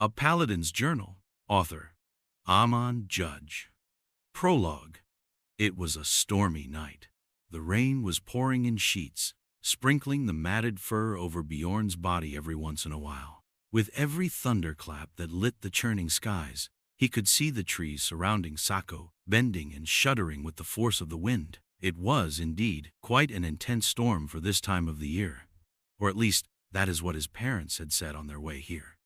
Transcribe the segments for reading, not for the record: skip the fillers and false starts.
A Paladin's Journal. Author, Aman Judge. Prologue. It was a stormy night. The rain was pouring in sheets, sprinkling the matted fur over Bjorn's body every once in a while. With every thunderclap that lit the churning skies, he could see the trees surrounding Sako, bending and shuddering with the force of the wind. It was, indeed, quite an intense storm for this time of the year. Or at least, that is what his parents had said on their way here.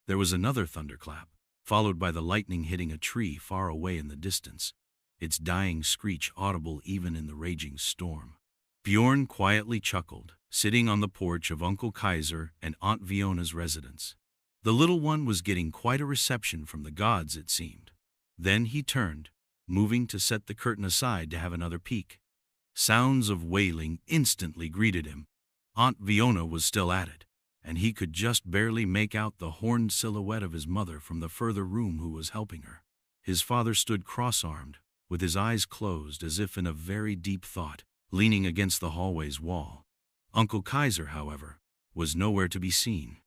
There was another thunderclap, followed by the lightning hitting a tree far away in the distance, its dying screech audible even in the raging storm. Bjorn quietly chuckled, sitting on the porch of Uncle Kaiser and Aunt Fiona's residence. The little one was getting quite a reception from the gods, it seemed. Then he turned, moving to set the curtain aside to have another peek. Sounds of wailing instantly greeted him. Aunt Fiona was still at it, and he could just barely make out the horned silhouette of his mother from the further room who was helping her. His father stood cross-armed, with his eyes closed as if in a very deep thought, leaning against the hallway's wall. Uncle Kaiser, however, was nowhere to be seen.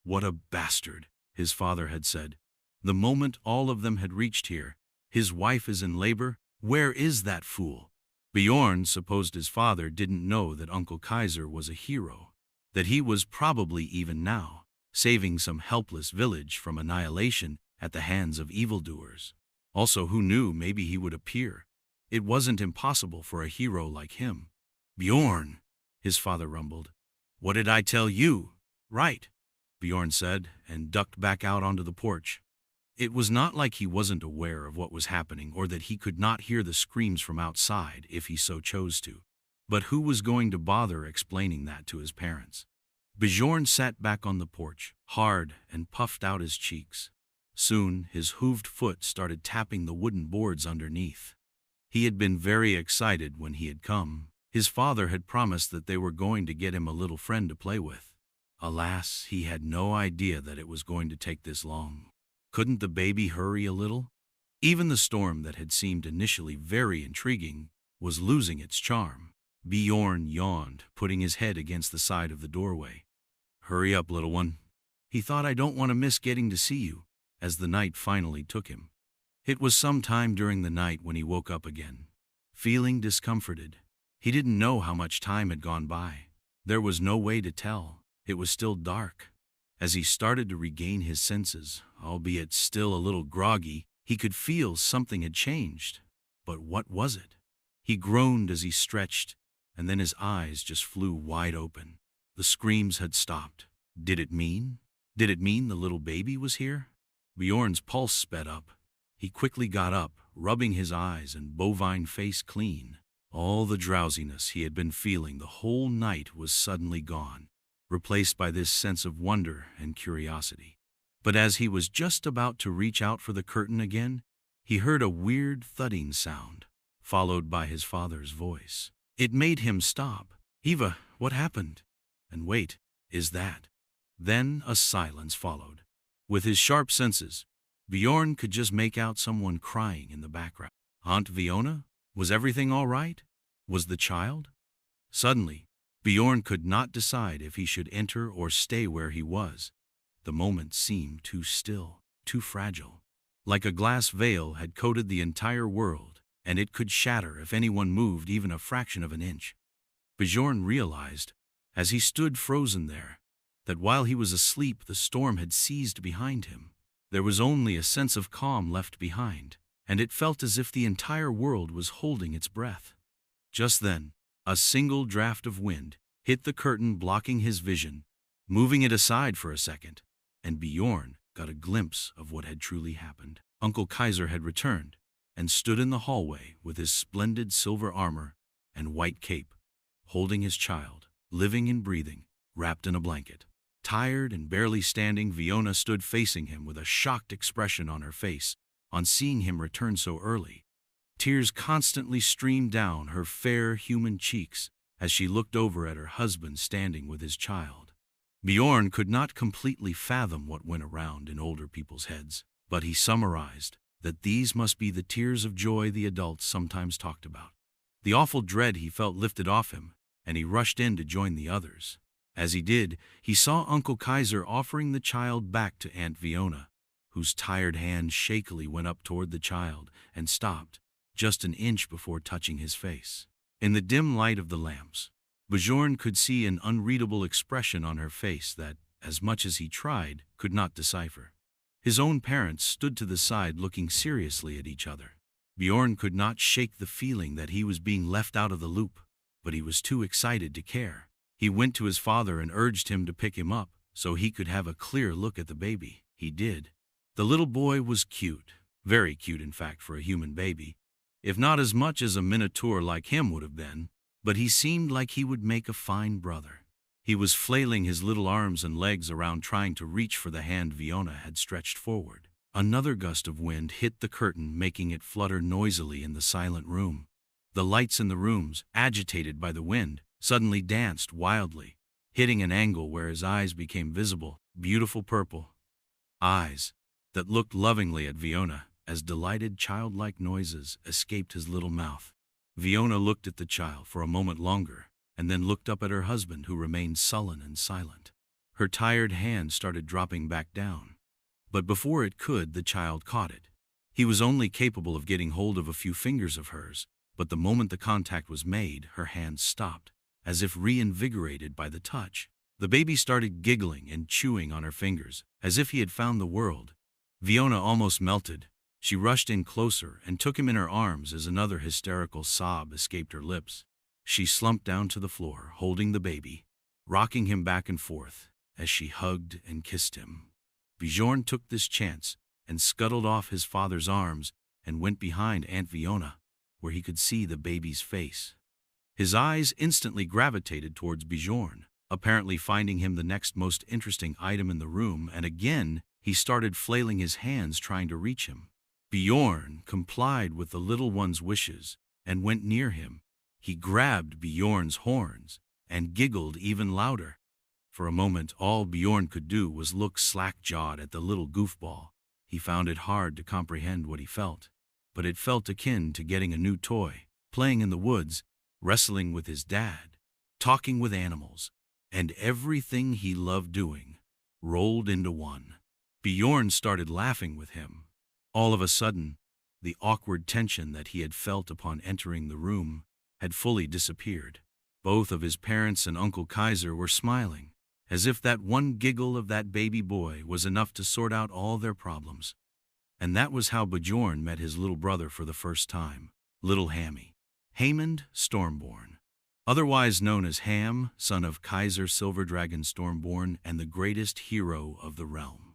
"What a bastard," his father had said. "The moment all of them had reached here, his wife is in labor. Where is that fool?" Bjorn supposed his father didn't know that Uncle Kaiser was a hero, that he was probably even now saving some helpless village from annihilation at the hands of evildoers. Also, who knew, maybe he would appear. It wasn't impossible for a hero like him. "Bjorn," his father rumbled. "What did I tell you?" "Right," Bjorn said, and ducked back out onto the porch. It was not like he wasn't aware of what was happening or that he could not hear the screams from outside if he so chose to. But who was going to bother explaining that to his parents? Bjorn sat back on the porch, hard, and puffed out his cheeks. Soon, his hooved foot started tapping the wooden boards underneath. He had been very excited when he had come. His father had promised that they were going to get him a little friend to play with. Alas, he had no idea that it was going to take this long. Couldn't the baby hurry a little? Even the storm that had seemed initially very intriguing was losing its charm. Bjorn yawned, putting his head against the side of the doorway. "Hurry up, little one." He thought, "I don't want to miss getting to see you," as the night finally took him. It was some time during the night when he woke up again, feeling discomforted. He didn't know how much time had gone by. There was no way to tell. It was still dark. As he started to regain his senses, albeit still a little groggy, he could feel something had changed. But what was it? He groaned as he stretched, and then his eyes just flew wide open. The screams had stopped. Did it mean the little baby was here? Bjorn's pulse sped up. He quickly got up, rubbing his eyes and bovine face clean. All the drowsiness he had been feeling the whole night was suddenly gone, replaced by this sense of wonder and curiosity. But as he was just about to reach out for the curtain again, he heard a weird thudding sound, followed by his father's voice. It made him stop. "Eva, what happened? And wait, is that?" Then a silence followed. With his sharp senses, Bjorn could just make out someone crying in the background. Aunt Fiona? Was everything all right? Was the child? Suddenly, Bjorn could not decide if he should enter or stay where he was. The moment seemed too still, too fragile. Like a glass veil had coated the entire world, and it could shatter if anyone moved even a fraction of an inch. Bjorn realized, as he stood frozen there, that while he was asleep the storm had ceased behind him. There was only a sense of calm left behind, and it felt as if the entire world was holding its breath. Just then, a single draft of wind hit the curtain, blocking his vision, moving it aside for a second, and Bjorn got a glimpse of what had truly happened. Uncle Kaiser had returned and stood in the hallway with his splendid silver armor and white cape, holding his child, living and breathing, wrapped in a blanket. Tired and barely standing, Fiona stood facing him with a shocked expression on her face on seeing him return so early. Tears constantly streamed down her fair human cheeks as she looked over at her husband standing with his child. Bjorn could not completely fathom what went around in older people's heads, but he summarized that these must be the tears of joy the adults sometimes talked about. The awful dread he felt lifted off him, and he rushed in to join the others. As he did, he saw Uncle Kaiser offering the child back to Aunt Fiona, whose tired hand shakily went up toward the child and stopped just an inch before touching his face. In the dim light of the lamps, Bjorn could see an unreadable expression on her face that, as much as he tried, could not decipher. His own parents stood to the side looking seriously at each other. Bjorn could not shake the feeling that he was being left out of the loop, but he was too excited to care. He went to his father and urged him to pick him up so he could have a clear look at the baby. He did. The little boy was cute, very cute in fact for a human baby, if not as much as a minotaur like him would have been, but he seemed like he would make a fine brother. He was flailing his little arms and legs around trying to reach for the hand Fiona had stretched forward. Another gust of wind hit the curtain, making it flutter noisily in the silent room. The lights in the rooms, agitated by the wind, suddenly danced wildly, hitting an angle where his eyes became visible, beautiful purple eyes that looked lovingly at Fiona as delighted childlike noises escaped his little mouth. Fiona looked at the child for a moment longer, and then looked up at her husband, who remained sullen and silent. Her tired hand started dropping back down, but before it could, the child caught it. He was only capable of getting hold of a few fingers of hers, but the moment the contact was made, her hand stopped, as if reinvigorated by the touch. The baby started giggling and chewing on her fingers, as if he had found the world. Fiona almost melted. She rushed in closer and took him in her arms as another hysterical sob escaped her lips. She slumped down to the floor, holding the baby, rocking him back and forth as she hugged and kissed him. Bjorn took this chance and scuttled off his father's arms and went behind Aunt Fiona, where he could see the baby's face. His eyes instantly gravitated towards Bjorn, apparently finding him the next most interesting item in the room, and again he started flailing his hands trying to reach him. Bjorn complied with the little one's wishes and went near him. He grabbed Bjorn's horns and giggled even louder. For a moment, all Bjorn could do was look slack-jawed at the little goofball. He found it hard to comprehend what he felt, but it felt akin to getting a new toy, playing in the woods, wrestling with his dad, talking with animals, and everything he loved doing rolled into one. Bjorn started laughing with him. All of a sudden, the awkward tension that he had felt upon entering the room had fully disappeared. Both of his parents and Uncle Kaiser were smiling, as if that one giggle of that baby boy was enough to sort out all their problems. And that was how Bjorn met his little brother for the first time, little Hammy, Hamend Stormborn, otherwise known as Ham, son of Kaiser Silverdragon Stormborn and the greatest hero of the realm.